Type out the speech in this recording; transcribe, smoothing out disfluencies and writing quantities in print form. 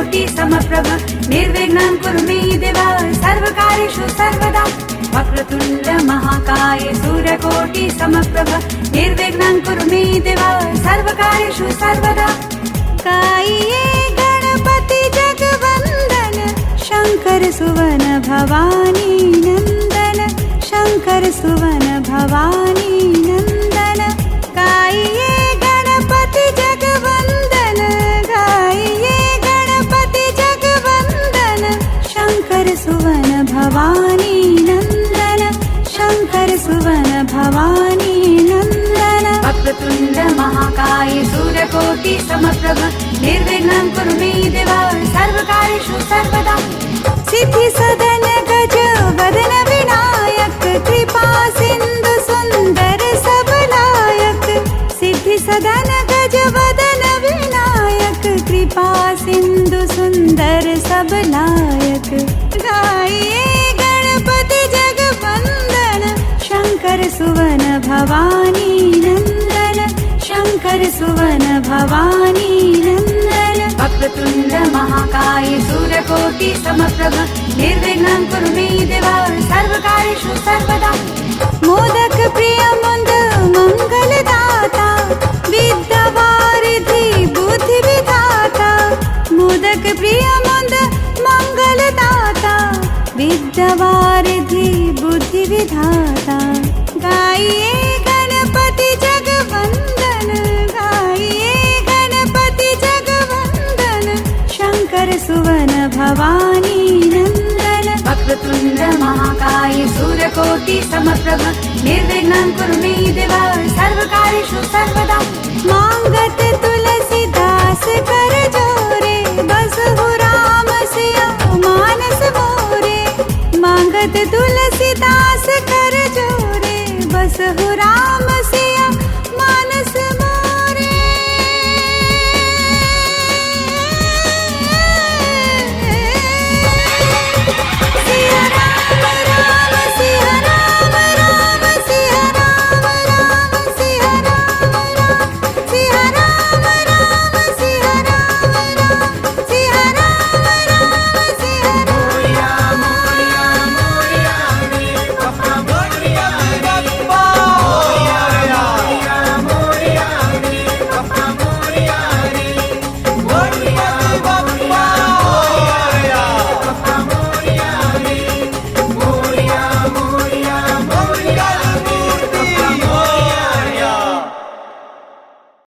सूर्यकोटि समप्रभ निर्विघ्नं कुरु मे देव सर्वकार्येषु सर्वदा वक्रतुण्ड महाकाय सूर्यकोटि समप्रभ निर्विघ्नं कुरु मे देव सर्वकार्येषु सर्वदा गाये गणपति जगवन्दन शंकर सुवन भवानी नंदन शंकर सुवन भवानी नंदन गाये गणपति जगवन्दन गाये गणपति जगवन्दन शंकर सुवन भवानी नंदन शंकर सुवन भवानी नंदन वक्रतुण्ड महाकाय सूर्यकोटि समप्रभ निर्विघ्नं कुरु मे देव सर्वकार्येषु सर्वदा सिद्धि सदन गज वदन विनायक कृपा सिंधु सुंदर सबलायक सिद्धि सदन गज वदन विनायक कृपा सिंधु सुंदर सबलायक गाये गणपति जगवन्दन शंकर सुवन भवानी नंदन शंकर सुवन भवानी नंदन वक्रतुण्ड महाकाय सूर्यकोटि समप्रभ निर्विघ्नं कुरु मे देव सर्वकार्येषु सर्वदा मोदक प्रिय मुंद मंगलदाता विद्यावारिधि बुद्धि विधाता मोदक प्रिय मुंद मंगलदाता विद्यावारिधि बुद्धि विधाता गाये गणपति जगवन्दन गाये गणपति जगवन्दन शंकर सुवन भवानी नंदन वक्रतुण्ड महाकाय सूर्यकोटि समप्रभ निर्विघ्नं कुरु मे देव सर्वकार्येषु सर्वदा मांगत तुलसीदास कर जोरे बसहु राम सिया मानस मोरे मांगत तुलसीदास कर जोरे बसहु राम